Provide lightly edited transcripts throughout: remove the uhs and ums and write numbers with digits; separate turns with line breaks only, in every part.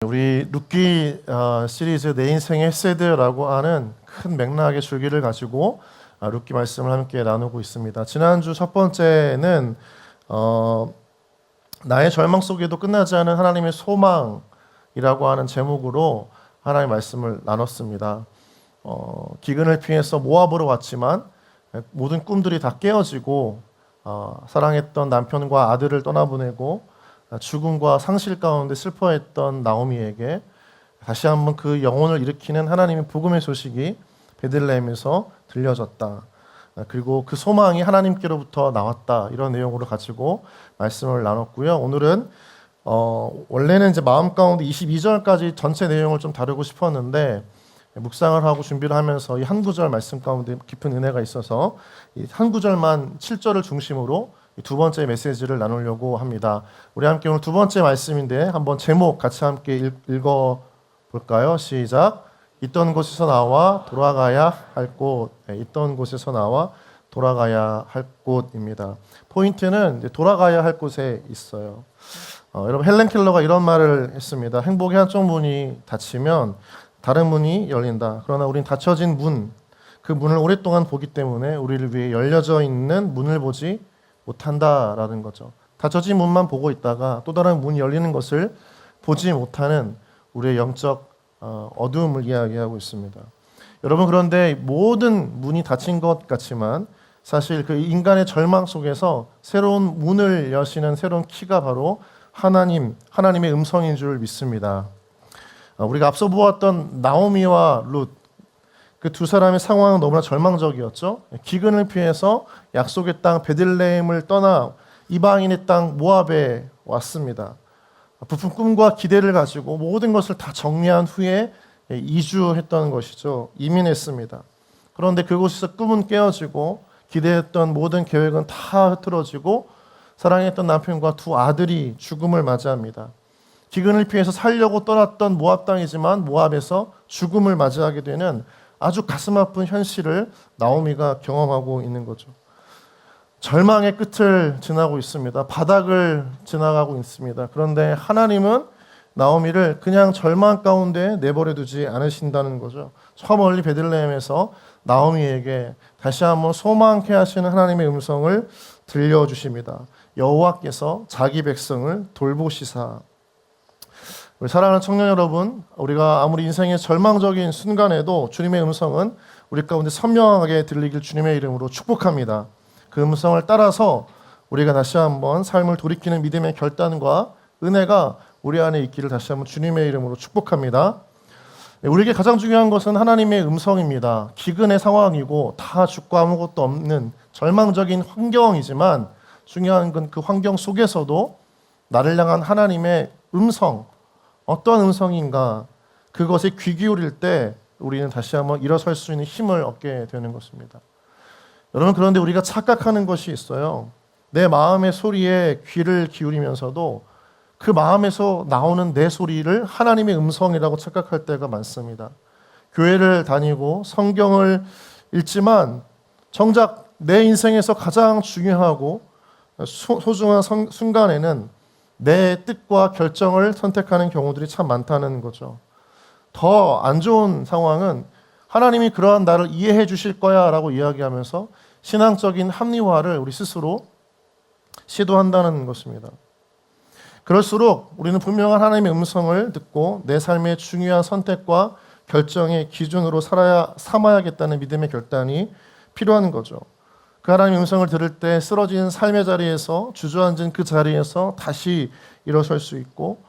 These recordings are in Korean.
우리 룻기 시리즈 내 인생의 헤세드라고 하는 큰 맥락의 줄기를 가지고 룻기 말씀을 함께 나누고 있습니다. 지난주 첫 번째는 나의 절망 속에도 끝나지 않은 하나님의 소망이라고 하는 제목으로 하나님의 말씀을 나눴습니다. 기근을 피해서 모압으로 왔지만 모든 꿈들이 다 깨어지고 사랑했던 남편과 아들을 떠나보내고 죽음과 상실 가운데 슬퍼했던 나오미에게 다시 한번 그 영혼을 일으키는 하나님의 복음의 소식이 베들레헴에서 들려졌다. 그리고 그 소망이 하나님께로부터 나왔다. 이런 내용으로 가지고 말씀을 나눴고요. 오늘은 원래는 이제 마음 가운데 22절까지 전체 내용을 좀 다루고 싶었는데 묵상을 하고 준비를 하면서 이 한 구절 말씀 가운데 깊은 은혜가 있어서 이 한 구절만 7절을 중심으로 두 번째 메시지를 나누려고 합니다. 우리 함께 오늘 두 번째 말씀인데 한번 제목 같이 함께 읽어볼까요? 시작. 있던 곳에서 나와 돌아가야 할 곳. 있던 곳에서 나와 돌아가야 할 곳입니다. 포인트는 돌아가야 할 곳에 있어요. 여러분 헬렌 켈러가 이런 말을 했습니다. 행복의 한쪽 문이 닫히면 다른 문이 열린다. 그러나 우린 닫혀진 문, 그 문을 오랫동안 보기 때문에 우리를 위해 열려져 있는 문을 보지 못한다라는 거죠. 닫혀진 문만 보고 있다가 또 다른 문이 열리는 것을 보지 못하는 우리의 영적 어두움을 이야기하고 있습니다. 여러분 그런데 모든 문이 닫힌 것 같지만 사실 그 인간의 절망 속에서 새로운 문을 여시는 새로운 키가 바로 하나님의 음성인 줄 믿습니다. 우리가 앞서 보았던 나오미와 룻 그 두 사람의 상황은 너무나 절망적이었죠. 기근을 피해서 약속의 땅 베들레헴을 떠나 이방인의 땅 모압에 왔습니다. 부푼 꿈과 기대를 가지고 모든 것을 다 정리한 후에 이주했던 것이죠. 이민했습니다. 그런데 그곳에서 꿈은 깨어지고 기대했던 모든 계획은 다 흐트러지고 사랑했던 남편과 두 아들이 죽음을 맞이합니다. 기근을 피해서 살려고 떠났던 모압 땅이지만 모압에서 죽음을 맞이하게 되는 아주 가슴 아픈 현실을 나오미가 경험하고 있는 거죠. 절망의 끝을 지나고 있습니다. 바닥을 지나가고 있습니다. 그런데 하나님은 나오미를 그냥 절망 가운데 내버려 두지 않으신다는 거죠. 저 멀리 베들레헴에서 나오미에게 다시 한번 소망케 하시는 하나님의 음성을 들려주십니다. 여호와께서 자기 백성을 돌보시사. 우리 사랑하는 청년 여러분, 우리가 아무리 인생의 절망적인 순간에도 주님의 음성은 우리 가운데 선명하게 들리길 주님의 이름으로 축복합니다. 그 음성을 따라서 우리가 다시 한번 삶을 돌이키는 믿음의 결단과 은혜가 우리 안에 있기를 다시 한번 주님의 이름으로 축복합니다. 우리에게 가장 중요한 것은 하나님의 음성입니다. 기근의 상황이고 다 죽고 아무것도 없는 절망적인 환경이지만 중요한 건 그 환경 속에서도 나를 향한 하나님의 음성, 어떤 음성인가, 그것에 귀 기울일 때 우리는 다시 한번 일어설 수 있는 힘을 얻게 되는 것입니다. 여러분 그런데 우리가 착각하는 것이 있어요. 내 마음의 소리에 귀를 기울이면서도 그 마음에서 나오는 내 소리를 하나님의 음성이라고 착각할 때가 많습니다. 교회를 다니고 성경을 읽지만 정작 내 인생에서 가장 중요하고 소중한 순간에는 내 뜻과 결정을 선택하는 경우들이 참 많다는 거죠. 더 안 좋은 상황은 하나님이 그러한 나를 이해해 주실 거야 라고 이야기하면서 신앙적인 합리화를 우리 스스로 시도한다는 것입니다. 그럴수록 우리는 분명한 하나님의 음성을 듣고 내 삶의 중요한 선택과 결정의 기준으로 삼아야겠다는 믿음의 결단이 필요한 거죠. 그 하나님의 음성을 들을 때 쓰러진 삶의 자리에서 주저앉은 그 자리에서 다시 일어설 수 있고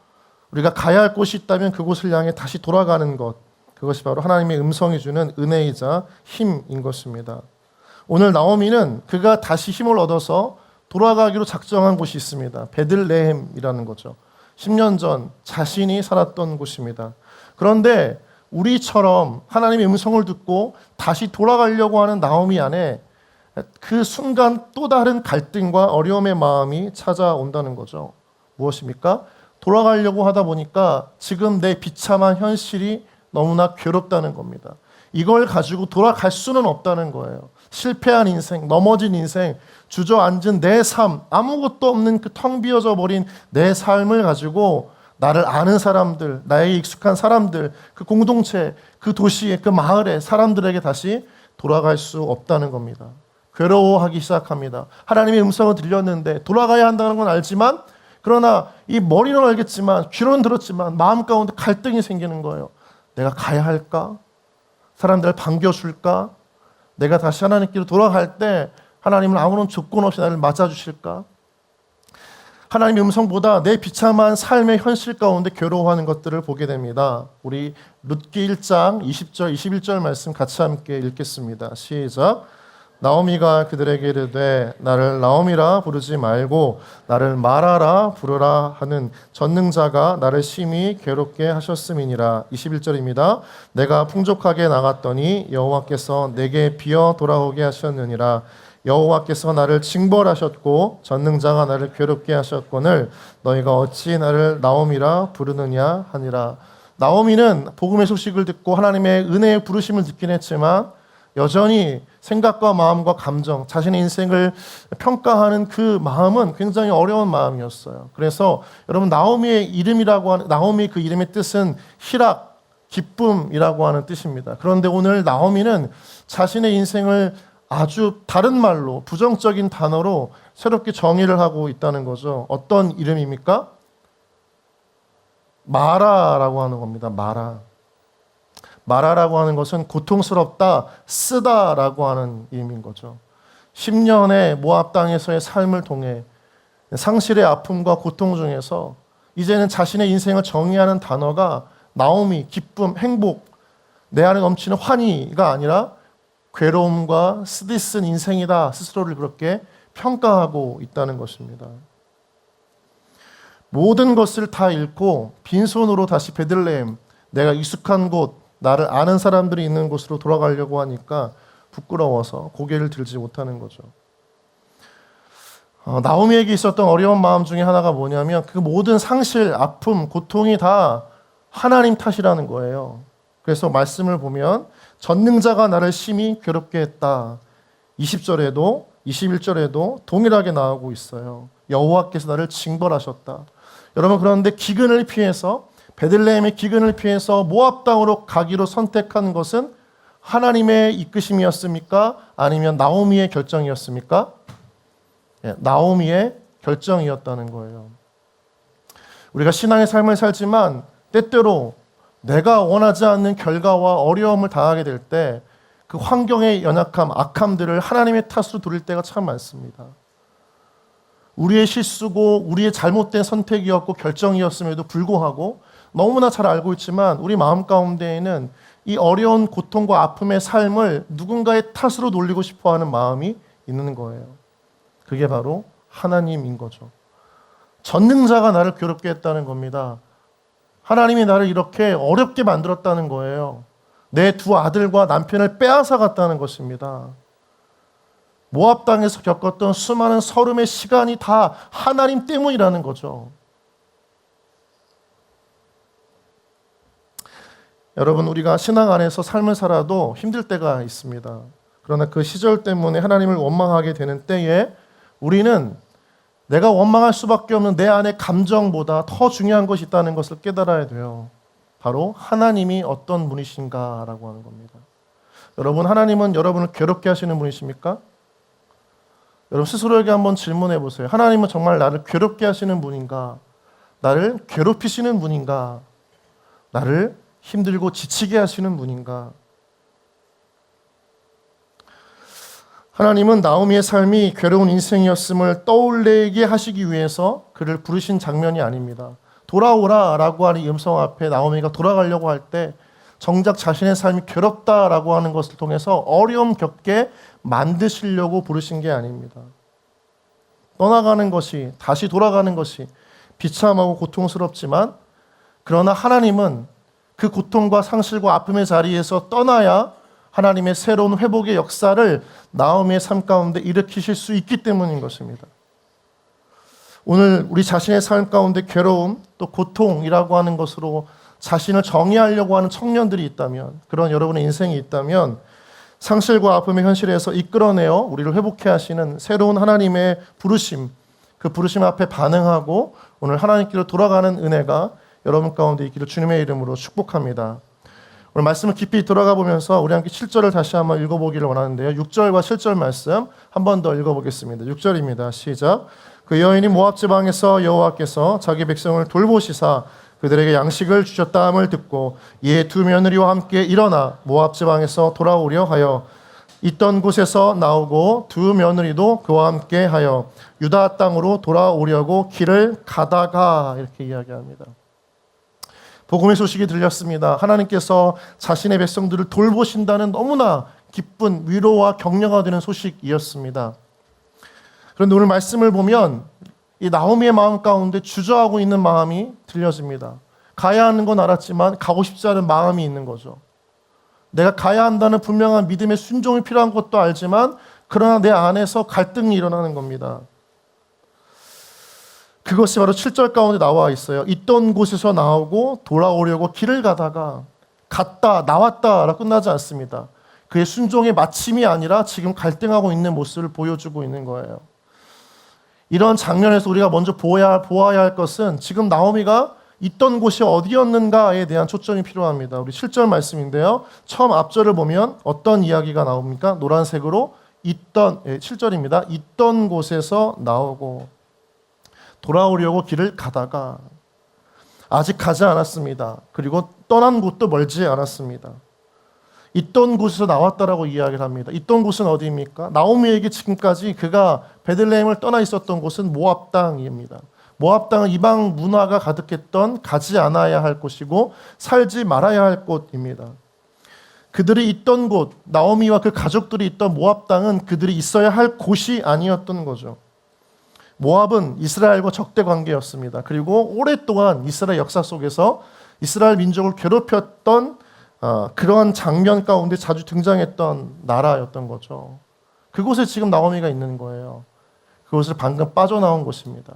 우리가 가야 할 곳이 있다면 그곳을 향해 다시 돌아가는 것, 그것이 바로 하나님의 음성이 주는 은혜이자 힘인 것입니다. 오늘 나오미는 그가 다시 힘을 얻어서 돌아가기로 작정한 곳이 있습니다. 베들레헴이라는 거죠. 10년 전 자신이 살았던 곳입니다. 그런데 우리처럼 하나님의 음성을 듣고 다시 돌아가려고 하는 나오미 안에 그 순간 또 다른 갈등과 어려움의 마음이 찾아온다는 거죠. 무엇입니까? 돌아가려고 하다 보니까 지금 내 비참한 현실이 너무나 괴롭다는 겁니다. 이걸 가지고 돌아갈 수는 없다는 거예요. 실패한 인생, 넘어진 인생, 주저앉은 내 삶, 아무것도 없는 그 텅 비어져 버린 내 삶을 가지고 나를 아는 사람들, 나에게 익숙한 사람들, 그 공동체, 그 도시에, 그 마을에 사람들에게 다시 돌아갈 수 없다는 겁니다. 괴로워하기 시작합니다. 하나님의 음성을 들렸는데 돌아가야 한다는 건 알지만, 그러나 이 머리로는 알겠지만, 귀로는 들었지만 마음 가운데 갈등이 생기는 거예요. 내가 가야 할까? 사람들을 반겨줄까? 내가 다시 하나님께로 돌아갈 때 하나님은 아무런 조건 없이 나를 맞아주실까? 하나님의 음성보다 내 비참한 삶의 현실 가운데 괴로워하는 것들을 보게 됩니다. 우리 룻기 1장 20절 21절 말씀 같이 함께 읽겠습니다. 시작. 나오미가 그들에게 이르되 나를 나오미라 부르지 말고 나를 마라라 부르라 하는 전능자가 나를 심히 괴롭게 하셨음이니라. 21절입니다. 내가 풍족하게 나갔더니 여호와께서 내게 비어 돌아오게 하셨느니라. 여호와께서 나를 징벌하셨고 전능자가 나를 괴롭게 하셨거늘 너희가 어찌 나를 나오미라 부르느냐 하니라. 나오미는 복음의 소식을 듣고 하나님의 은혜의 부르심을 듣긴 했지만 여전히 생각과 마음과 감정, 자신의 인생을 평가하는 그 마음은 굉장히 어려운 마음이었어요. 그래서 여러분, 나오미의 이름이라고 하는, 나오미 그 이름의 뜻은 희락, 기쁨이라고 하는 뜻입니다. 그런데 오늘 나오미는 자신의 인생을 아주 다른 말로, 부정적인 단어로 새롭게 정의를 하고 있다는 거죠. 어떤 이름입니까? 마라라고 하는 겁니다. 마라라고 하는 것은 고통스럽다, 쓰다라고 하는 의미인 거죠. 10년의 모압 땅에서의 삶을 통해 상실의 아픔과 고통 중에서 이제는 자신의 인생을 정의하는 단어가 나오미, 기쁨, 행복, 내 안에 넘치는 환희가 아니라 괴로움과 쓰디쓴 인생이다, 스스로를 그렇게 평가하고 있다는 것입니다. 모든 것을 다 잃고 빈손으로 다시 베들레헴, 내가 익숙한 곳, 나를 아는 사람들이 있는 곳으로 돌아가려고 하니까 부끄러워서 고개를 들지 못하는 거죠. 나오미에게 있었던 어려운 마음 중에 하나가 뭐냐면 그 모든 상실, 아픔, 고통이 다 하나님 탓이라는 거예요. 그래서 말씀을 보면 전능자가 나를 심히 괴롭게 했다. 20절에도 21절에도 동일하게 나오고 있어요. 여호와께서 나를 징벌하셨다. 여러분, 그런데 기근을 피해서, 베들레헴의 기근을 피해서 모압 땅으로 가기로 선택한 것은 하나님의 이끄심이었습니까? 아니면 나오미의 결정이었습니까? 나오미의 결정이었다는 거예요. 우리가 신앙의 삶을 살지만 때때로 내가 원하지 않는 결과와 어려움을 당하게 될 때 그 환경의 연약함, 악함들을 하나님의 탓으로 돌릴 때가 참 많습니다. 우리의 실수고 우리의 잘못된 선택이었고 결정이었음에도 불구하고 너무나 잘 알고 있지만 우리 마음 가운데에는 이 어려운 고통과 아픔의 삶을 누군가의 탓으로 돌리고 싶어하는 마음이 있는 거예요. 그게 바로 하나님인 거죠. 전능자가 나를 괴롭게 했다는 겁니다. 하나님이 나를 이렇게 어렵게 만들었다는 거예요. 내 두 아들과 남편을 빼앗아 갔다는 것입니다. 모압 땅에서 겪었던 수많은 서름의 시간이 다 하나님 때문이라는 거죠. 여러분, 우리가 신앙 안에서 삶을 살아도 힘들 때가 있습니다. 그러나 그 시절 때문에 하나님을 원망하게 되는 때에 우리는 내가 원망할 수밖에 없는 내 안의 감정보다 더 중요한 것이 있다는 것을 깨달아야 돼요. 바로 하나님이 어떤 분이신가라고 하는 겁니다. 여러분, 하나님은 여러분을 괴롭게 하시는 분이십니까? 여러분 스스로에게 한번 질문해 보세요. 하나님은 정말 나를 괴롭게 하시는 분인가? 나를 괴롭히시는 분인가? 나를 힘들고 지치게 하시는 분인가? 하나님은 나오미의 삶이 괴로운 인생이었음을 떠올리게 하시기 위해서 그를 부르신 장면이 아닙니다. 돌아오라라고 하는 음성 앞에 나오미가 돌아가려고 할 때 정작 자신의 삶이 괴롭다라고 하는 것을 통해서 어려움 겪게 만드시려고 부르신 게 아닙니다. 떠나가는 것이, 다시 돌아가는 것이 비참하고 고통스럽지만 그러나 하나님은 그 고통과 상실과 아픔의 자리에서 떠나야 하나님의 새로운 회복의 역사를 나오미의 삶 가운데 일으키실 수 있기 때문인 것입니다. 오늘 우리 자신의 삶 가운데 괴로움 또 고통이라고 하는 것으로 자신을 정의하려고 하는 청년들이 있다면, 그런 여러분의 인생이 있다면 상실과 아픔의 현실에서 이끌어내어 우리를 회복해 하시는 새로운 하나님의 부르심, 그 부르심 앞에 반응하고 오늘 하나님께로 돌아가는 은혜가 여러분 가운데 있기를 주님의 이름으로 축복합니다. 오늘 말씀을 깊이 들어가 보면서 우리 함께 7절을 다시 한번 읽어보기를 원하는데요. 6절과 7절 말씀 한 번 더 읽어보겠습니다. 6절입니다. 시작. 그 여인이 모압 지방에서 여호와께서 자기 백성을 돌보시사 그들에게 양식을 주셨다함을 듣고 이에 두 며느리와 함께 일어나 모압 지방에서 돌아오려 하여 있던 곳에서 나오고 두 며느리도 그와 함께 하여 유다 땅으로 돌아오려고 길을 가다가 이렇게 이야기합니다. 복음의 소식이 들렸습니다. 하나님께서 자신의 백성들을 돌보신다는 너무나 기쁜 위로와 격려가 되는 소식이었습니다. 그런데 오늘 말씀을 보면 이 나오미의 마음 가운데 주저하고 있는 마음이 들려집니다. 가야 하는 건 알았지만 가고 싶지 않은 마음이 있는 거죠. 내가 가야 한다는 분명한 믿음의 순종이 필요한 것도 알지만 그러나 내 안에서 갈등이 일어나는 겁니다. 그것이 바로 7절 가운데 나와 있어요. 있던 곳에서 나오고 돌아오려고 길을 가다가 갔다 나왔다라 끝나지 않습니다. 그의 순종의 마침이 아니라 지금 갈등하고 있는 모습을 보여주고 있는 거예요. 이런 장면에서 우리가 먼저 보아야 할 것은 지금 나오미가 있던 곳이 어디였는가에 대한 초점이 필요합니다. 우리 7절 말씀인데요. 처음 앞절을 보면 어떤 이야기가 나옵니까? 노란색으로 7절입니다. 있던 곳에서 나오고 돌아오려고 길을 가다가 아직 가지 않았습니다. 그리고 떠난 곳도 멀지 않았습니다. 있던 곳에서 나왔다라고 이야기를 합니다. 있던 곳은 어디입니까? 나오미에게 지금까지 그가 베들레헴을 떠나 있었던 곳은 모압 땅입니다. 모압 땅은 이방 문화가 가득했던 가지 않아야 할 곳이고 살지 말아야 할 곳입니다. 그들이 있던 곳, 나오미와 그 가족들이 있던 모압 땅은 그들이 있어야 할 곳이 아니었던 거죠. 모압은 이스라엘과 적대 관계였습니다. 그리고 오랫동안 이스라엘 역사 속에서 이스라엘 민족을 괴롭혔던 그러한 장면 가운데 자주 등장했던 나라였던 거죠. 그곳에 지금 나오미가 있는 거예요. 그곳을 방금 빠져나온 곳입니다.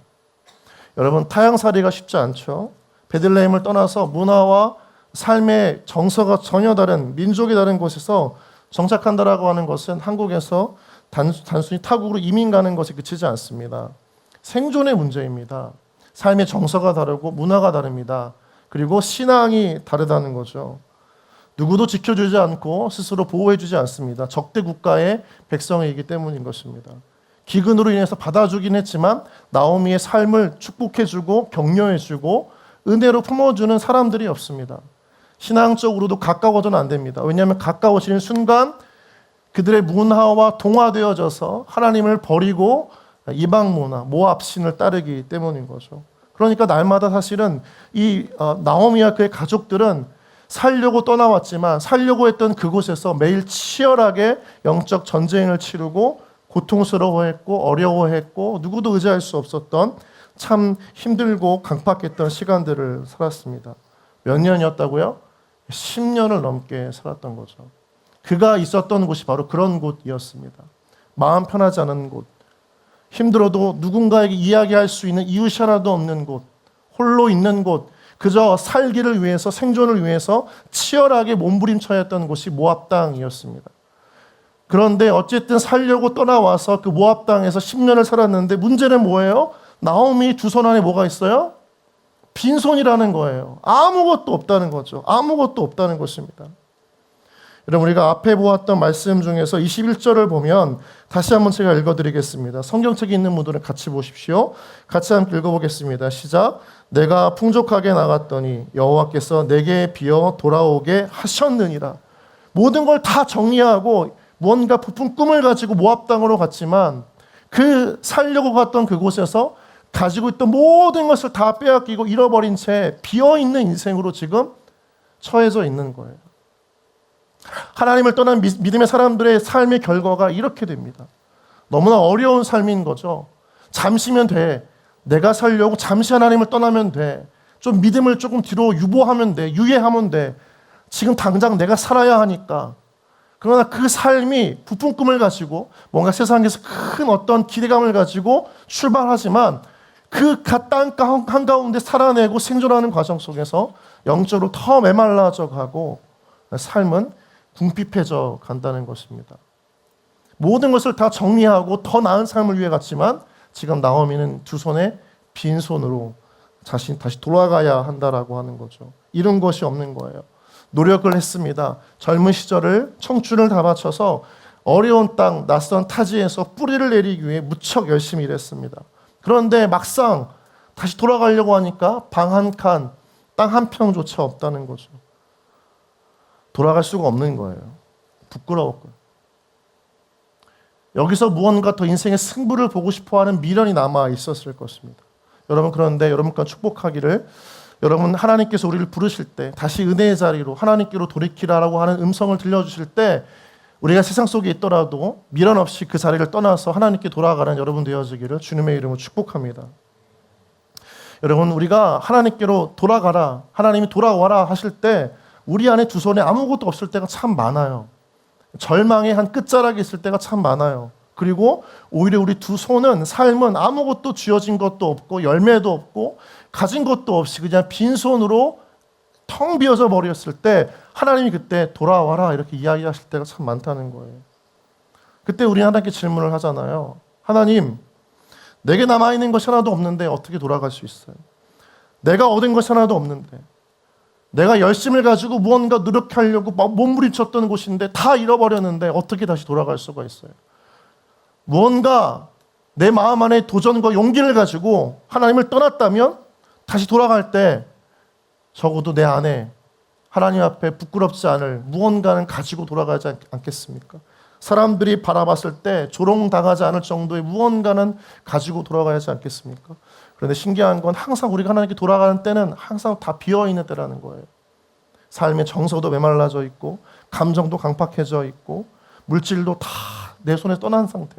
여러분, 타향살이가 쉽지 않죠. 베들레헴을 떠나서 문화와 삶의 정서가 전혀 다른, 민족이 다른 곳에서 정착한다라고 하는 것은 한국에서 단순히 타국으로 이민 가는 것에 그치지 않습니다. 생존의 문제입니다. 삶의 정서가 다르고 문화가 다릅니다. 그리고 신앙이 다르다는 거죠. 누구도 지켜주지 않고 스스로 보호해주지 않습니다. 적대 국가의 백성이기 때문인 것입니다. 기근으로 인해서 받아주긴 했지만 나오미의 삶을 축복해주고 격려해주고 은혜로 품어주는 사람들이 없습니다. 신앙적으로도 가까워져는 안 됩니다. 왜냐하면 가까워지는 순간 그들의 문화와 동화되어져서 하나님을 버리고 이방 문화, 모압 신을 따르기 때문인 거죠. 그러니까 날마다 사실은 이 나오미와 그의 가족들은 살려고 떠나왔지만 살려고 했던 그곳에서 매일 치열하게 영적 전쟁을 치르고 고통스러워했고 어려워했고 누구도 의지할 수 없었던 참 힘들고 강팍했던 시간들을 살았습니다. 몇 년이었다고요? 10년을 넘게 살았던 거죠. 그가 있었던 곳이 바로 그런 곳이었습니다. 마음 편하지 않은 곳, 힘들어도 누군가에게 이야기할 수 있는 이웃이 하나도 없는 곳, 홀로 있는 곳, 그저 살기를 위해서 생존을 위해서 치열하게 몸부림쳐야 했던 곳이 모압 땅이었습니다. 그런데 어쨌든 살려고 떠나와서 그 모압 땅에서 10년을 살았는데 문제는 뭐예요? 나오미 두 손 안에 뭐가 있어요? 빈손이라는 거예요. 아무것도 없다는 거죠. 아무것도 없다는 것입니다. 여러분, 우리가 앞에 보았던 말씀 중에서 21절을 보면 다시 한번 제가 읽어드리겠습니다. 성경책에 있는 분들은 같이 보십시오. 같이 함께 읽어보겠습니다. 시작. 내가 풍족하게 나갔더니 여호와께서 내게 비어 돌아오게 하셨느니라. 모든 걸 다 정리하고 무언가 부푼 꿈을 가지고 모압 땅으로 갔지만 그 살려고 갔던 그곳에서 가지고 있던 모든 것을 다 빼앗기고 잃어버린 채 비어있는 인생으로 지금 처해져 있는 거예요. 하나님을 떠난 믿음의 사람들의 삶의 결과가 이렇게 됩니다. 너무나 어려운 삶인 거죠. 잠시면 돼. 내가 살려고 잠시 하나님을 떠나면 돼. 좀 믿음을 조금 뒤로 유보하면 돼. 유예하면 돼. 지금 당장 내가 살아야 하니까. 그러나 그 삶이 부푼 꿈을 가지고 뭔가 세상에서 큰 어떤 기대감을 가지고 출발하지만 그 땅 한가운데 살아내고 생존하는 과정 속에서 영적으로 더 메말라져 가고 삶은 궁핍해져 간다는 것입니다. 모든 것을 다 정리하고 더 나은 삶을 위해 갔지만 지금 나오미는 두 손에 빈손으로 다시 돌아가야 한다라고 하는 거죠. 이룬 것이 없는 거예요. 노력을 했습니다. 젊은 시절을 청춘을 다 바쳐서 어려운 땅, 낯선 타지에서 뿌리를 내리기 위해 무척 열심히 일했습니다. 그런데 막상 다시 돌아가려고 하니까 방 한 칸, 땅 한 평조차 없다는 거죠. 돌아갈 수가 없는 거예요. 부끄러웠고요. 여기서 무언가 더 인생의 승부를 보고 싶어하는 미련이 남아 있었을 것입니다. 여러분, 그런데 여러분과 축복하기를, 여러분 하나님께서 우리를 부르실 때 다시 은혜의 자리로 하나님께로 돌이키라라고 하는 음성을 들려주실 때 우리가 세상 속에 있더라도 미련 없이 그 자리를 떠나서 하나님께 돌아가는 여러분 되어지기를 주님의 이름으로 축복합니다. 여러분, 우리가 하나님께로 돌아가라, 하나님이 돌아와라 하실 때 우리 안에 두 손에 아무것도 없을 때가 참 많아요. 절망의 한 끝자락에 있을 때가 참 많아요. 그리고 오히려 우리 두 손은, 삶은 아무것도 쥐어진 것도 없고 열매도 없고 가진 것도 없이 그냥 빈손으로 텅 비어져 버렸을 때 하나님이 그때 돌아와라 이렇게 이야기하실 때가 참 많다는 거예요. 그때 우리 하나님께 질문을 하잖아요. 하나님, 내게 남아있는 것이 하나도 없는데 어떻게 돌아갈 수 있어요? 내가 얻은 것이 하나도 없는데, 내가 열심을 가지고 무언가 노력하려고 몸부림쳤던 곳인데 다 잃어버렸는데 어떻게 다시 돌아갈 수가 있어요? 무언가 내 마음 안에 도전과 용기를 가지고 하나님을 떠났다면 다시 돌아갈 때 적어도 내 안에 하나님 앞에 부끄럽지 않을 무언가는 가지고 돌아가지 않겠습니까? 사람들이 바라봤을 때 조롱당하지 않을 정도의 무언가는 가지고 돌아가야지 않겠습니까? 그런데 신기한 건 항상 우리가 하나님께 돌아가는 때는 항상 다 비어있는 때라는 거예요. 삶의 정서도 메말라져 있고 감정도 강팍해져 있고 물질도 다 내 손에 떠난 상태.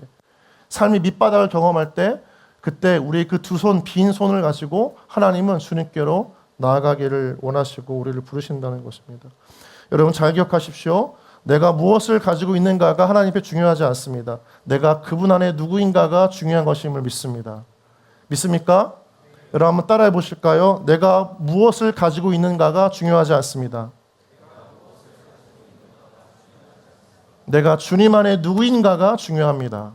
삶의 밑바닥을 경험할 때 그때 우리의 그 두 손, 빈 손을 가지고 하나님은 주님께로 나아가기를 원하시고 우리를 부르신다는 것입니다. 여러분 잘 기억하십시오. 내가 무엇을 가지고 있는가가 하나님 앞에 중요하지 않습니다. 내가 그분 안에 누구인가가 중요한 것임을 믿습니다. 믿습니까? 여러분 한번 따라해 보실까요? 내가 무엇을 가지고 있는가가 중요하지 않습니다. 내가 주님 안에 누구인가가 중요합니다.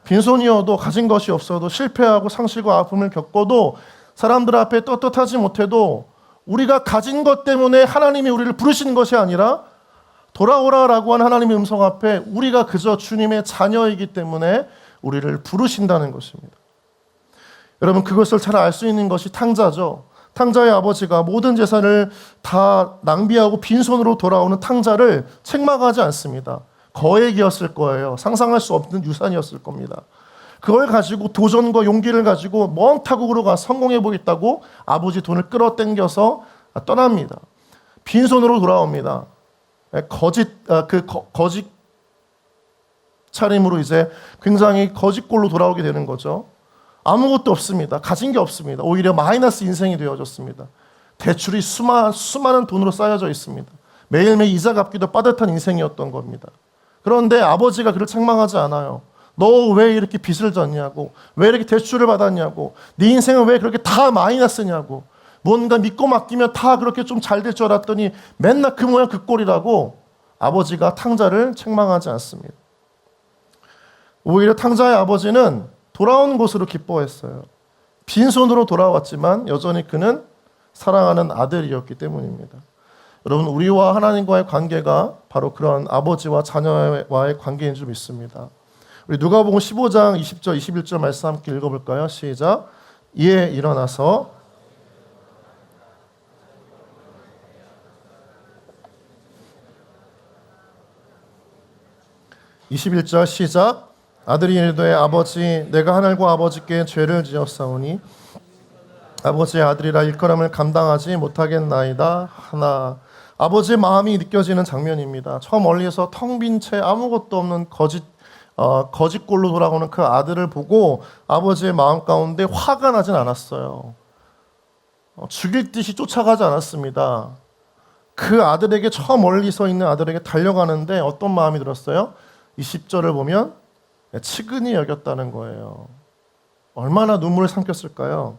빈손이어도 가진 것이 없어도 실패하고 상실과 아픔을 겪어도 사람들 앞에 떳떳하지 못해도 우리가 가진 것 때문에 하나님이 우리를 부르시는 것이 아니라 돌아오라라고 한 하나님의 음성 앞에 우리가 그저 주님의 자녀이기 때문에 우리를 부르신다는 것입니다. 여러분 그것을 잘 알 수 있는 것이 탕자죠. 탕자의 아버지가 모든 재산을 다 낭비하고 빈손으로 돌아오는 탕자를 책망하지 않습니다. 거액이었을 거예요. 상상할 수 없는 유산이었을 겁니다. 그걸 가지고 도전과 용기를 가지고 먼 타국으로 가서 성공해 보겠다고 아버지 돈을 끌어당겨서 떠납니다. 빈손으로 돌아옵니다. 거짓 차림으로 이제 굉장히 거짓골로 돌아오게 되는 거죠. 아무것도 없습니다. 가진 게 없습니다. 오히려 마이너스 인생이 되어졌습니다. 대출이 수많은 돈으로 쌓여져 있습니다. 매일매일 이자 갚기도 빠듯한 인생이었던 겁니다. 그런데 아버지가 그를 책망하지 않아요. 너 왜 이렇게 빚을 졌냐고, 왜 이렇게 대출을 받았냐고, 네 인생은 왜 그렇게 다 마이너스냐고, 뭔가 믿고 맡기면 다 그렇게 좀 잘 될 줄 알았더니 맨날 그 모양 그 꼴이라고 아버지가 탕자를 책망하지 않습니다. 오히려 탕자의 아버지는 돌아온 것으로 기뻐했어요. 빈손으로 돌아왔지만 여전히 그는 사랑하는 아들이었기 때문입니다. 여러분 우리와 하나님과의 관계가 바로 그런 아버지와 자녀와의 관계인 줄 믿습니다. 우리 누가복음 15장 20절 21절 말씀 함께 읽어볼까요? 시작. 이에 일어나서 21절 시작. 아들이 이르되 아버지 내가 하늘과 아버지께 죄를 지었사오니 아버지의 아들이라 일컬음을 감당하지 못하겠나이다 하나. 아버지의 마음이 느껴지는 장면입니다. 저 멀리서 텅 빈 채 아무것도 없는 거짓골로 돌아오는 그 아들을 보고 아버지의 마음 가운데 화가 나진 않았어요. 죽일 듯이 쫓아가지 않았습니다. 그 아들에게 저 멀리 서 있는 아들에게 달려가는데 어떤 마음이 들었어요? 20절을 보면 측은히 여겼다는 거예요. 얼마나 눈물을 삼켰을까요?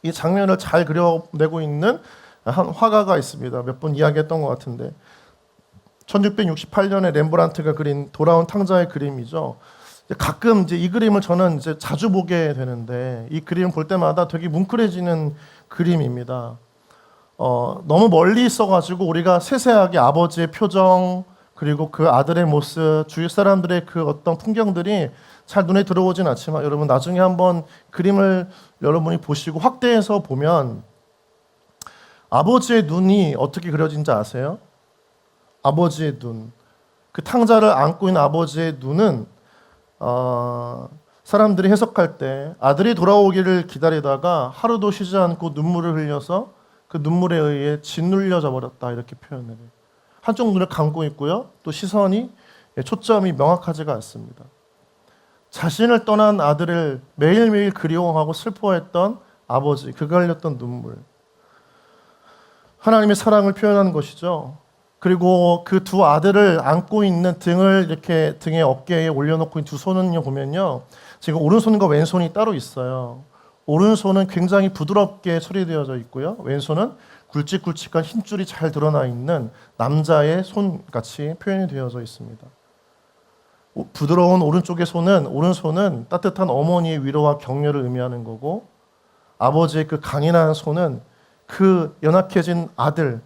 이 장면을 잘 그려내고 있는 한 화가가 있습니다. 몇 번 이야기했던 것 같은데 1668년에 렘브란트가 그린 돌아온 탕자의 그림이죠. 가끔 이제 이 그림을 저는 이제 자주 보게 되는데 이 그림을 볼 때마다 되게 뭉클해지는 그림입니다. 너무 멀리 있어가지고 우리가 세세하게 아버지의 표정 그리고 그 아들의 모습, 주위 사람들의 그 어떤 풍경들이 잘 눈에 들어오진 않지만 여러분 나중에 한번 그림을 여러분이 보시고 확대해서 보면 아버지의 눈이 어떻게 그려진지 아세요? 아버지의 눈. 그 탕자를 안고 있는 아버지의 눈은 사람들이 해석할 때 아들이 돌아오기를 기다리다가 하루도 쉬지 않고 눈물을 흘려서 그 눈물에 의해 짓눌려져 버렸다 이렇게 표현을 해요. 한쪽 눈을 감고 있고요. 또 시선이 초점이 명확하지가 않습니다. 자신을 떠난 아들을 매일매일 그리워하고 슬퍼했던 아버지, 그가 흘렸던 눈물. 하나님의 사랑을 표현하는 것이죠. 그리고 그 두 아들을 안고 있는 등을 이렇게 등에 어깨에 올려놓고 있는 두 손은요 보면요, 지금 오른손과 왼손이 따로 있어요. 오른손은 굉장히 부드럽게 처리되어져 있고요, 왼손은 굵직굵직한 힘줄이 잘 드러나 있는 남자의 손같이 표현이 되어져 있습니다. 부드러운 오른손은 따뜻한 어머니의 위로와 격려를 의미하는 거고, 아버지의 그 강인한 손은 그 연약해진 아들을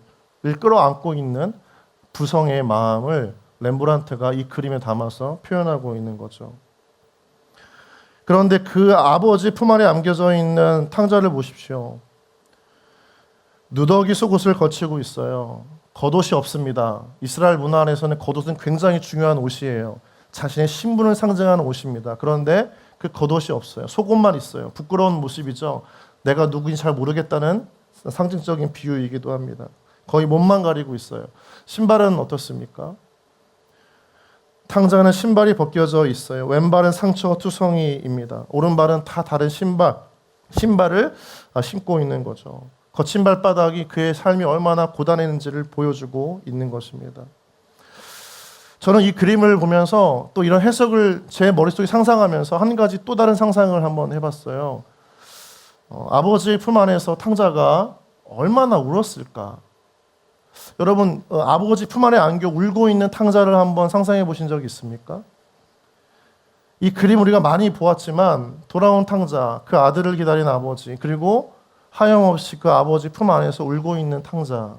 끌어안고 있는 부성의 마음을 렘브란트가 이 그림에 담아서 표현하고 있는 거죠. 그런데 그 아버지 품 안에 안겨져 있는 탕자를 보십시오. 누더기 속옷을 거치고 있어요. 겉옷이 없습니다. 이스라엘 문화 안에서는 겉옷은 굉장히 중요한 옷이에요. 자신의 신분을 상징하는 옷입니다. 그런데 그 겉옷이 없어요. 속옷만 있어요. 부끄러운 모습이죠. 내가 누구인지 잘 모르겠다는 상징적인 비유이기도 합니다. 거의 몸만 가리고 있어요. 신발은 어떻습니까? 탕자는 신발이 벗겨져 있어요. 왼발은 상처 투성이입니다. 오른발은 다 다른 신발을 신고 있는 거죠. 거친 발바닥이 그의 삶이 얼마나 고단했는지를 보여주고 있는 것입니다. 저는 이 그림을 보면서 또 이런 해석을 제 머릿속에 상상하면서 한 가지 또 다른 상상을 한번 해봤어요. 아버지의 품 안에서 탕자가 얼마나 울었을까? 여러분, 아버지 품 안에 안겨 울고 있는 탕자를 한번 상상해 보신 적이 있습니까? 이 그림 우리가 많이 보았지만 돌아온 탕자, 그 아들을 기다린 아버지, 그리고 하염없이 그 아버지 품 안에서 울고 있는 탕자.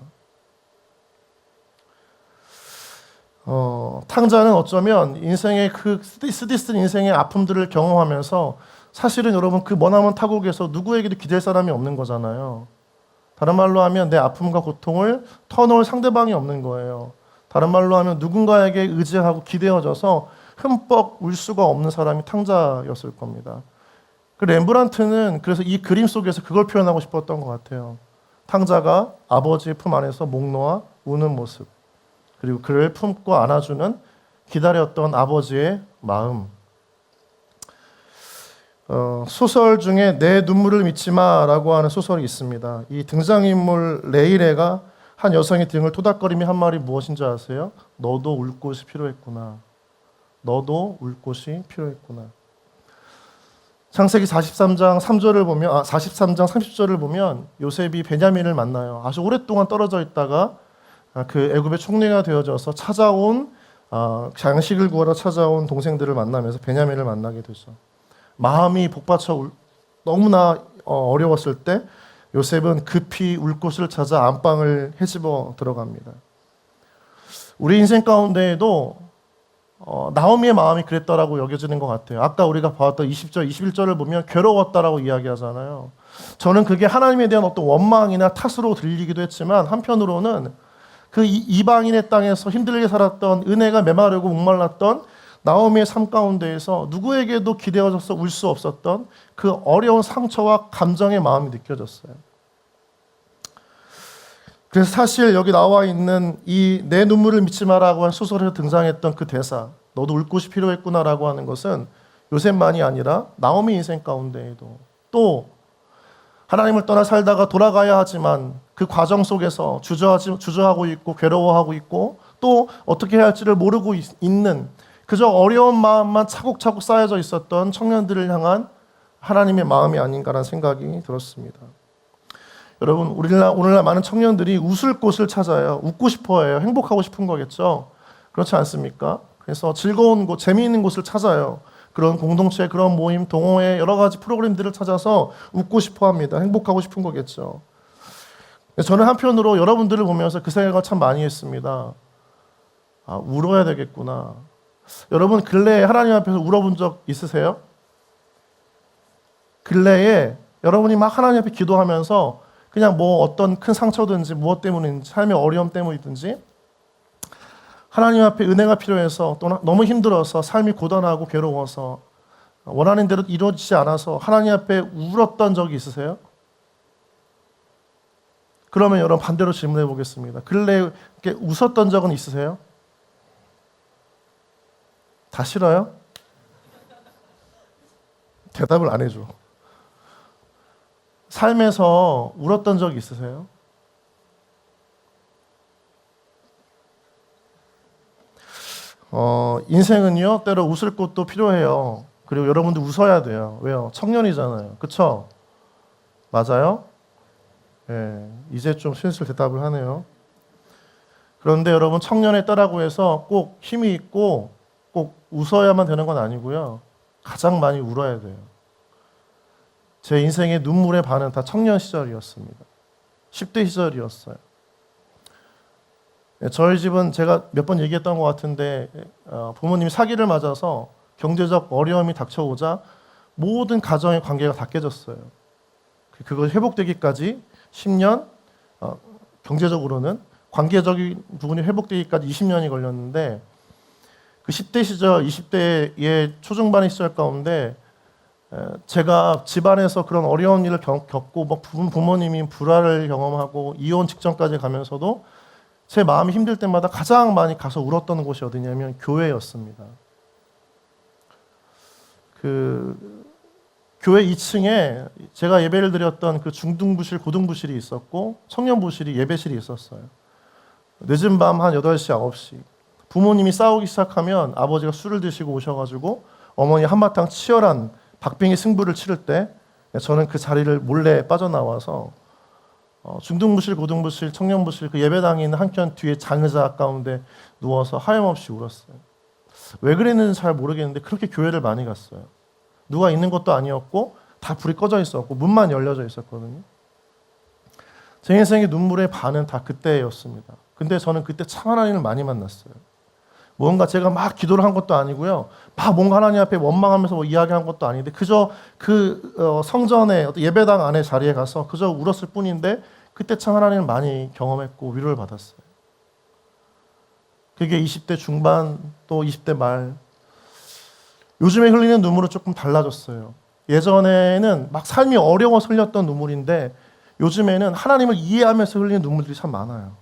탕자는 어쩌면 인생의 그 쓰디쓴 인생의 아픔들을 경험하면서 사실은 여러분 그 머나먼 타국에서 누구에게도 기댈 사람이 없는 거잖아요. 다른 말로 하면 내 아픔과 고통을 터놓을 상대방이 없는 거예요. 다른 말로 하면 누군가에게 의지하고 기대어져서 흠뻑 울 수가 없는 사람이 탕자였을 겁니다. 그 렘브란트는 그래서 이 그림 속에서 그걸 표현하고 싶었던 것 같아요. 탕자가 아버지의 품 안에서 목 놓아 우는 모습, 그리고 그를 품고 안아주는 기다렸던 아버지의 마음. 소설 중에 내 눈물을 믿지 마라고 하는 소설이 있습니다. 이 등장인물 레이레가 한 여성의 등을 토닥거리며 한 말이 무엇인지 아세요? 너도 울 곳이 필요했구나. 너도 울 곳이 필요했구나. 창세기 43장 3절을 보면 43장 30절을 보면 요셉이 베냐민을 만나요. 아주 오랫동안 떨어져 있다가 그 애굽의 총리가 되어져서 찾아온 양식을 구하러 찾아온 동생들을 만나면서 베냐민을 만나게 되죠. 마음이 복받쳐 너무나 어려웠을 때 요셉은 급히 울 곳을 찾아 안방을 헤집어 들어갑니다. 우리 인생 가운데에도 나오미의 마음이 그랬다라고 여겨지는 것 같아요. 아까 우리가 봤던 20절, 21절을 보면 괴로웠다라고 이야기하잖아요. 저는 그게 하나님에 대한 어떤 원망이나 탓으로 들리기도 했지만 한편으로는 그 이방인의 땅에서 힘들게 살았던, 은혜가 메마르고 목말랐던 나오미의 삶 가운데에서 누구에게도 기대어져서 울 수 없었던 그 어려운 상처와 감정의 마음이 느껴졌어요. 그래서 사실 여기 나와 있는 이 내 눈물을 믿지 마라고 한 소설에서 등장했던 그 대사, 너도 울 곳이 필요했구나라고 하는 것은 요셉만이 아니라 나오미 인생 가운데에도 또 하나님을 떠나 살다가 돌아가야 하지만 그 과정 속에서 주저하고 있고 괴로워하고 있고 또 어떻게 해야 할지를 모르고 있는 그저 어려운 마음만 차곡차곡 쌓여져 있었던 청년들을 향한 하나님의 마음이 아닌가라는 생각이 들었습니다. 여러분, 오늘날 많은 청년들이 웃을 곳을 찾아요. 웃고 싶어해요. 행복하고 싶은 거겠죠. 그렇지 않습니까? 그래서 즐거운 곳, 재미있는 곳을 찾아요. 그런 공동체, 그런 모임, 동호회 여러 가지 프로그램들을 찾아서 웃고 싶어 합니다. 행복하고 싶은 거겠죠. 저는 한편으로 여러분들을 보면서 그 생각을 참 많이 했습니다. 아, 울어야 되겠구나. 여러분 근래에 하나님 앞에서 울어본 적 있으세요? 근래에 여러분이 막 하나님 앞에 기도하면서 그냥 뭐 어떤 큰 상처든지 무엇 때문인지 삶의 어려움 때문이든지 하나님 앞에 은혜가 필요해서 또 너무 힘들어서 삶이 고단하고 괴로워서 원하는 대로 이루어지지 않아서 하나님 앞에 울었던 적이 있으세요? 그러면 여러분 반대로 질문해 보겠습니다. 근래에 웃었던 적은 있으세요? 다 싫어요? 대답을 안 해줘. 삶에서 울었던 적이 있으세요? 인생은요, 때로 웃을 곳도 필요해요. 그리고 여러분도 웃어야 돼요. 왜요? 청년이잖아요. 그쵸? 맞아요? 예, 이제 좀 슬슬 대답을 하네요. 그런데 여러분, 청년의 때라고 해서 꼭 힘이 있고 꼭 웃어야만 되는 건 아니고요. 가장 많이 울어야 돼요. 제 인생의 눈물의 반은 다 청년 시절이었습니다. 10대 시절이었어요. 저희 집은 제가 몇 번 얘기했던 것 같은데 부모님이 사기를 맞아서 경제적 어려움이 닥쳐오자 모든 가정의 관계가 다 깨졌어요. 그걸 회복되기까지 10년, 경제적으로는 관계적인 부분이 회복되기까지 20년이 걸렸는데 그 10대 시절, 20대의 초중반의 시절 가운데 제가 집안에서 그런 어려운 일을 겪고 부모님이 불화를 경험하고 이혼 직전까지 가면서도 제 마음이 힘들 때마다 가장 많이 가서 울었던 곳이 어디냐면 교회였습니다. 그 교회 2층에 제가 예배를 드렸던 그 중등부실, 고등부실이 있었고 청년부실이 예배실이 있었어요. 늦은 밤 한 8시, 9시 부모님이 싸우기 시작하면 아버지가 술을 드시고 오셔가지고 어머니 한바탕 치열한 박빙의 승부를 치를 때 저는 그 자리를 몰래 빠져나와서 중등부실, 고등부실, 청년부실 그 예배당에 있는 한켠 뒤에 장의자 가운데 누워서 하염없이 울었어요. 왜 그랬는지 잘 모르겠는데 그렇게 교회를 많이 갔어요. 누가 있는 것도 아니었고 다 불이 꺼져 있었고 문만 열려져 있었거든요. 제 인생의 눈물의 반은 다 그때였습니다. 근데 저는 그때 참 하나님을 많이 만났어요. 뭔가 제가 막 기도를 한 것도 아니고요. 막 뭔가 하나님 앞에 원망하면서 뭐 이야기한 것도 아닌데 그저 그 성전의 예배당 안에 자리에 가서 그저 울었을 뿐인데 그때 참 하나님을 많이 경험했고 위로를 받았어요. 그게 20대 중반 또 20대 말. 요즘에 흘리는 눈물은 조금 달라졌어요. 예전에는 막 삶이 어려워서 흘렸던 눈물인데 요즘에는 하나님을 이해하면서 흘리는 눈물들이 참 많아요.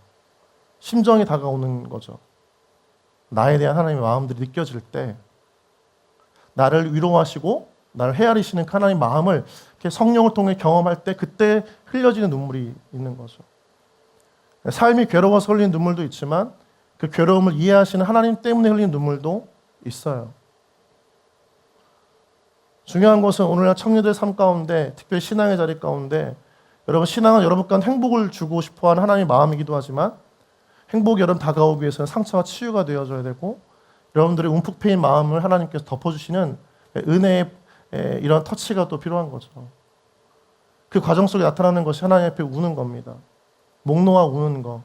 심정이 다가오는 거죠. 나에 대한 하나님의 마음들이 느껴질 때 나를 위로하시고 나를 헤아리시는 하나님의 마음을 이렇게 성령을 통해 경험할 때 그때 흘려지는 눈물이 있는 거죠. 삶이 괴로워서 흘리는 눈물도 있지만 그 괴로움을 이해하시는 하나님 때문에 흘리는 눈물도 있어요. 중요한 것은 오늘날 청년들 삶 가운데 특별히 신앙의 자리 가운데 여러분 신앙은 여러분과 행복을 주고 싶어하는 하나님의 마음이기도 하지만 행복이 여러분 다가오기 위해서는 상처와 치유가 되어져야 되고 여러분들의 움푹 패인 마음을 하나님께서 덮어주시는 은혜의 이런 터치가 또 필요한 거죠. 그 과정 속에 나타나는 것이 하나님 앞에 우는 겁니다. 목 놓아 우는 거.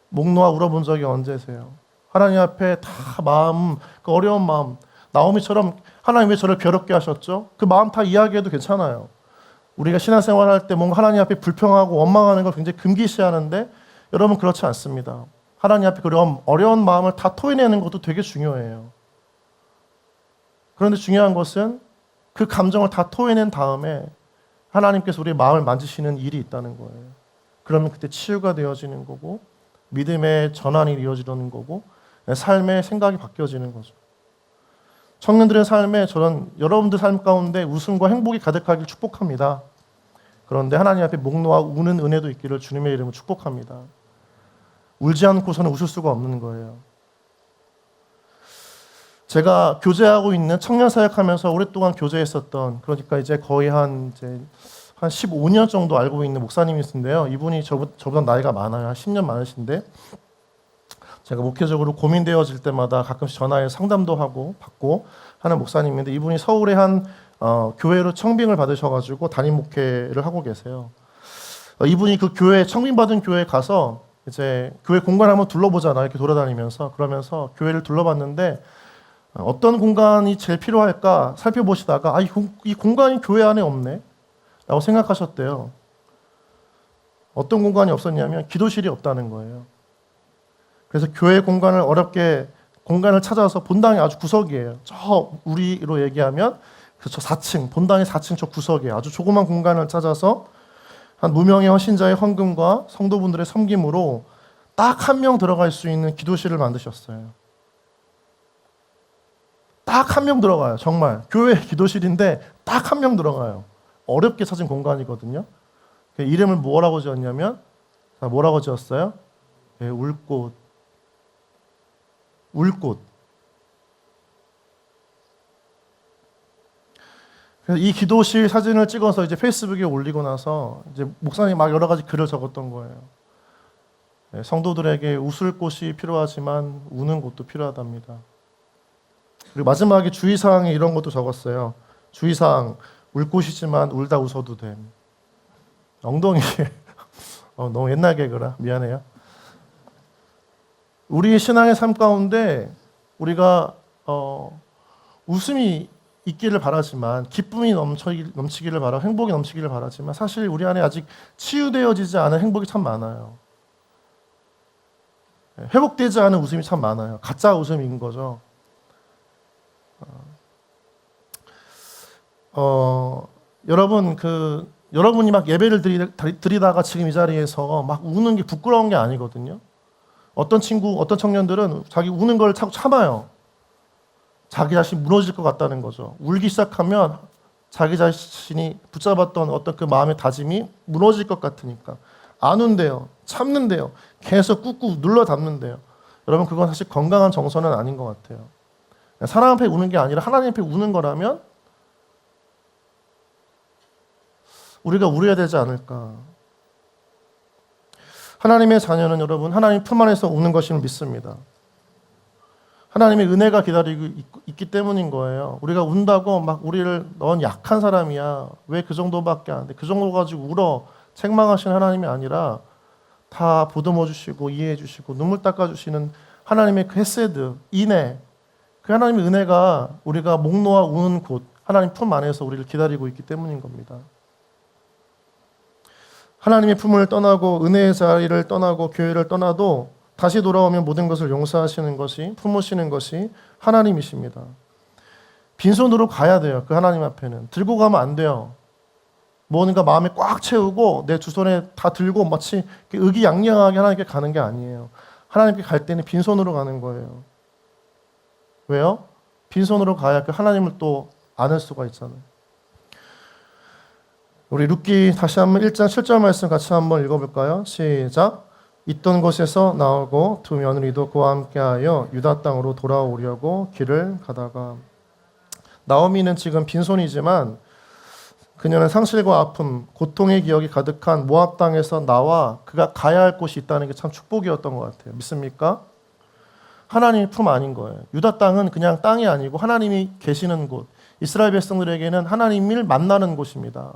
목 놓아 울어본 적이 언제세요? 하나님 앞에 다 마음, 그 어려운 마음 나오미처럼 하나님 왜 저를 괴롭게 하셨죠? 그 마음 다 이야기해도 괜찮아요. 우리가 신앙생활할 때 뭔가 하나님 앞에 불평하고 원망하는 걸 굉장히 금기시하는데 여러분 그렇지 않습니다. 하나님 앞에 그런 어려운 마음을 다 토해내는 것도 되게 중요해요. 그런데 중요한 것은 그 감정을 다 토해낸 다음에 하나님께서 우리의 마음을 만지시는 일이 있다는 거예요. 그러면 그때 치유가 되어지는 거고 믿음의 전환이 이루어지는 거고 삶의 생각이 바뀌어지는 거죠. 청년들의 삶에 저는 여러분들 삶 가운데 웃음과 행복이 가득하길 축복합니다. 그런데 하나님 앞에 목 놓아 우는 은혜도 있기를 주님의 이름으로 축복합니다. 울지 않고서는 웃을 수가 없는 거예요. 제가 교제하고 있는 청년 사역하면서 오랫동안 교제했었던 그러니까 이제 거의 한 15년 정도 알고 있는 목사님이 있는데요. 이분이 저보다 나이가 많아요. 한 10년 많으신데 제가 목회적으로 고민되어질 때마다 가끔씩 전화해 상담도 하고 받고 하는 목사님인데, 이분이 서울의 한 교회로 청빙을 받으셔가지고 담임 목회를 하고 계세요. 이분이 그 교회, 청빙받은 교회에 가서 이제 교회 공간을 한번 둘러보잖아요. 이렇게 돌아다니면서. 그러면서 교회를 둘러봤는데 어떤 공간이 제일 필요할까 살펴보시다가 이 공간이 교회 안에 없네 라고 생각하셨대요. 어떤 공간이 없었냐면 기도실이 없다는 거예요. 그래서 교회 공간을 어렵게 공간을 찾아서 본당이 아주 구석이에요. 저 우리로 얘기하면 그렇죠, 4층, 본당의 4층 저 구석이에요. 아주 조그만 공간을 찾아서 한 무명의 헌신자의 헌금과 성도분들의 섬김으로 딱 한 명 들어갈 수 있는 기도실을 만드셨어요. 딱 한 명 들어가요. 정말 교회 기도실인데 딱 한 명 들어가요. 어렵게 찾은 공간이거든요. 이름을 뭐라고 지었냐면, 뭐라고 지었어요? 네, 울꽃. 울꽃. 그래서 이 기도실 사진을 찍어서 이제 페이스북에 올리고 나서 이제 목사님이 막 여러 가지 글을 적었던 거예요. 네, 성도들에게 웃을 곳이 필요하지만 우는 곳도 필요하답니다. 그리고 마지막에 주의사항에 이런 것도 적었어요. 주의사항, 울 곳이지만 울다 웃어도 됨. 엉덩이. 너무 옛날 개그라 미안해요. 우리 신앙의 삶 가운데 우리가 웃음이 있기를 바라지만, 기쁨이 넘치기를 바라고 행복이 넘치기를 바라지만, 사실 우리 안에 아직 치유되어지지 않은 행복이 참 많아요. 회복되지 않은 웃음이 참 많아요. 가짜 웃음인 거죠. 여러분 여러분이 막 예배를 드리다가 지금 이 자리에서 막 우는 게 부끄러운 게 아니거든요. 어떤 청년들은 자기 우는 걸 자꾸 참아요. 자기 자신이 무너질 것 같다는 거죠. 울기 시작하면 자기 자신이 붙잡았던 어떤 그 마음의 다짐이 무너질 것 같으니까 안 운대요. 참는데요. 계속 꾹꾹 눌러 담는데요. 여러분, 그건 사실 건강한 정서는 아닌 것 같아요. 사람 앞에 우는 게 아니라 하나님 앞에 우는 거라면 우리가 울어야 되지 않을까. 하나님의 자녀는 여러분, 하나님 품 안에서 우는 것임을 믿습니다. 하나님의 은혜가 기다리고 있기 때문인 거예요. 우리가 운다고 막 우리를 넌 약한 사람이야, 왜 그 정도밖에 안 돼, 그 정도 가지고 울어, 책망하시는 하나님이 아니라 다 보듬어 주시고 이해해 주시고 눈물 닦아 주시는 하나님의 그 헤세드, 인애, 그 하나님의 은혜가 우리가 목 놓아 우는 곳, 하나님 품 안에서 우리를 기다리고 있기 때문인 겁니다. 하나님의 품을 떠나고 은혜의 자리를 떠나고 교회를 떠나도 다시 돌아오면 모든 것을 용서하시는 것이, 품으시는 것이 하나님이십니다. 빈손으로 가야 돼요. 그 하나님 앞에는 들고 가면 안 돼요. 뭔가 마음에 꽉 채우고 내 두 손에 다 들고 마치 의기양양하게 하나님께 가는 게 아니에요. 하나님께 갈 때는 빈손으로 가는 거예요. 왜요? 빈손으로 가야 그 하나님을 또 안을 수가 있잖아요. 우리 룻기 다시 한번 1장 7절 말씀 같이 한번 읽어볼까요? 시작. 있던 곳에서 나오고 두 며느리도 그와 함께하여 유다 땅으로 돌아오려고 길을 가다가, 나오미는 지금 빈손이지만 그녀는 상실과 아픔, 고통의 기억이 가득한 모압 땅에서 나와 그가 가야 할 곳이 있다는 게 참 축복이었던 것 같아요. 믿습니까? 하나님의 품 아닌 거예요. 유다 땅은 그냥 땅이 아니고 하나님이 계시는 곳, 이스라엘 백성들에게는 하나님을 만나는 곳입니다.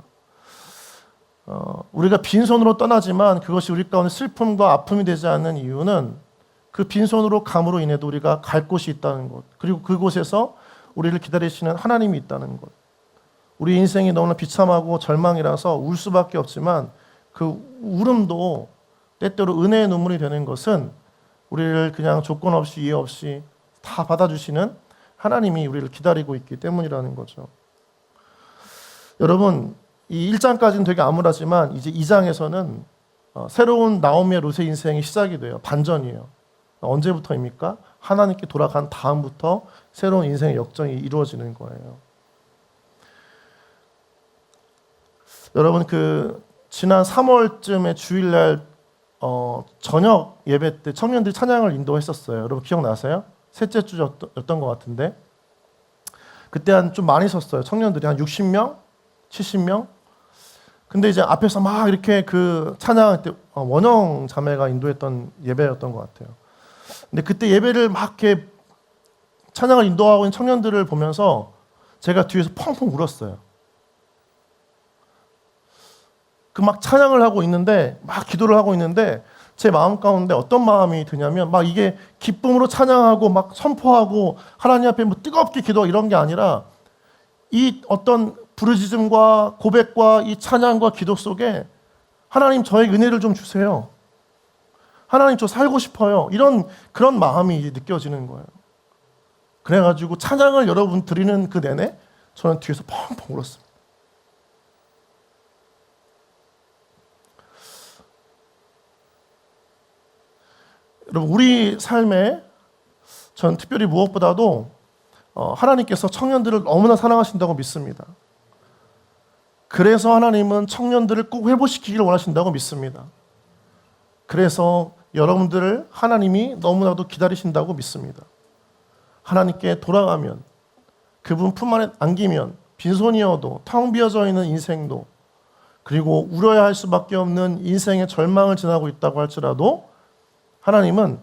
우리가 빈손으로 떠나지만 그것이 우리 가운데 슬픔과 아픔이 되지 않는 이유는 그 빈손으로 감으로 인해도 우리가 갈 곳이 있다는 것, 그리고 그곳에서 우리를 기다리시는 하나님이 있다는 것. 우리 인생이 너무나 비참하고 절망이라서 울 수밖에 없지만 그 울음도 때때로 은혜의 눈물이 되는 것은 우리를 그냥 조건 없이 이해 없이 다 받아주시는 하나님이 우리를 기다리고 있기 때문이라는 거죠. 여러분, 이 1장까지는 되게 암울하지만 이제 2장에서는 새로운 나오미와 룻의 인생이 시작이 돼요. 반전이에요. 언제부터입니까? 하나님께 돌아간 다음부터 새로운 인생의 역정이 이루어지는 거예요. 여러분, 지난 3월쯤에 주일날 저녁 예배 때 청년들이 찬양을 인도했었어요. 여러분 기억나세요? 셋째 주였던 것 같은데, 그때 좀 많이 섰어요. 청년들이 한 60명, 70명. 근데 이제 앞에서 막 이렇게 그 찬양할 때 원영 자매가 인도했던 예배였던 것 같아요. 근데 그때 예배를 막 이렇게 찬양을 인도하고 있는 청년들을 보면서 제가 뒤에서 펑펑 울었어요. 그 막 찬양을 하고 있는데, 막 기도를 하고 있는데 제 마음 가운데 어떤 마음이 드냐면, 막 이게 기쁨으로 찬양하고 막 선포하고 하나님 앞에 뭐 뜨겁게 기도 이런 게 아니라, 이 어떤 부르짖음과 고백과 이 찬양과 기도 속에 하나님 저에게 은혜를 좀 주세요. 하나님 저 살고 싶어요. 그런 마음이 느껴지는 거예요. 그래가지고 찬양을 여러분 드리는 그 내내 저는 뒤에서 펑펑 울었습니다. 여러분, 우리 삶에 전 특별히 무엇보다도 하나님께서 청년들을 너무나 사랑하신다고 믿습니다. 그래서 하나님은 청년들을 꼭 회복시키기를 원하신다고 믿습니다. 그래서 여러분들을 하나님이 너무나도 기다리신다고 믿습니다. 하나님께 돌아가면, 그분 품 안에 안기면 빈손이어도 텅 비어져 있는 인생도, 그리고 울어야 할 수밖에 없는 인생의 절망을 지나고 있다고 할지라도 하나님은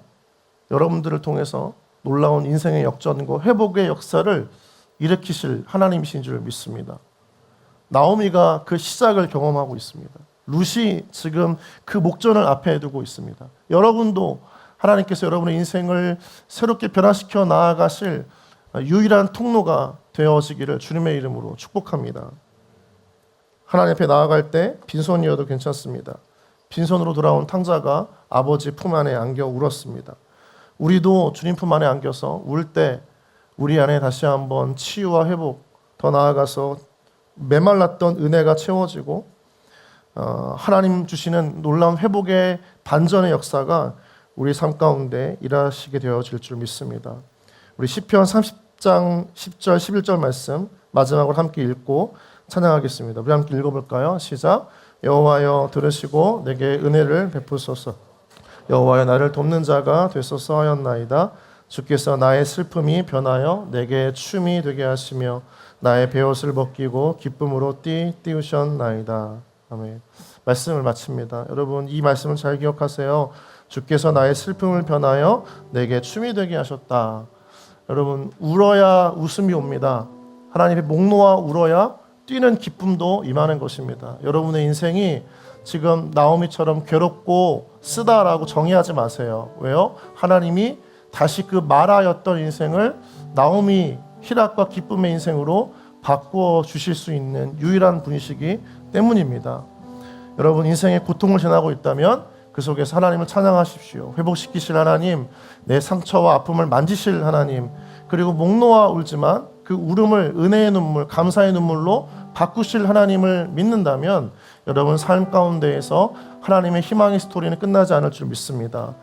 여러분들을 통해서 놀라운 인생의 역전과 회복의 역사를 일으키실 하나님이신 줄 믿습니다. 나오미가 그 시작을 경험하고 있습니다. 룻이 지금 그 목전을 앞에 두고 있습니다. 여러분도 하나님께서 여러분의 인생을 새롭게 변화시켜 나아가실 유일한 통로가 되어지기를 주님의 이름으로 축복합니다. 하나님 앞에 나아갈 때 빈손이어도 괜찮습니다. 빈손으로 돌아온 탕자가 아버지 품 안에 안겨 울었습니다. 우리도 주님 품 안에 안겨서 울 때 우리 안에 다시 한번 치유와 회복, 더 나아가서 메말랐던 은혜가 채워지고 하나님 주시는 놀라운 회복의 반전의 역사가 우리 삶 가운데 일하시게 되어질 줄 믿습니다. 우리 시편 30장 10절 11절 말씀 마지막으로 함께 읽고 찬양하겠습니다. 우리 함께 읽어볼까요? 시작. 여호와여 들으시고 내게 은혜를 베푸소서. 여호와여 나를 돕는 자가 되소서 하였나이다. 주께서 나의 슬픔이 변하여 내게 춤이 되게 하시며 나의 베옷을 벗기고 기쁨으로 띄우셨나이다. 아멘. 말씀을 마칩니다. 여러분, 이 말씀을 잘 기억하세요. 주께서 나의 슬픔을 변하여 내게 춤이 되게 하셨다. 여러분, 울어야 웃음이 옵니다. 하나님의 목 놓아 울어야 뛰는 기쁨도 임하는 것입니다. 여러분의 인생이 지금 나오미처럼 괴롭고 쓰다라고 정의하지 마세요. 왜요? 하나님이 다시 그 마라였던 인생을 나오미 희락과 기쁨의 인생으로 바꾸어 주실 수 있는 유일한 분이시기 때문입니다. 여러분, 인생의 고통을 지나고 있다면 그 속에서 하나님을 찬양하십시오. 회복시키실 하나님, 내 상처와 아픔을 만지실 하나님, 그리고 목 놓아 울지만 그 울음을 은혜의 눈물, 감사의 눈물로 바꾸실 하나님을 믿는다면 여러분 삶 가운데에서 하나님의 희망의 스토리는 끝나지 않을 줄 믿습니다.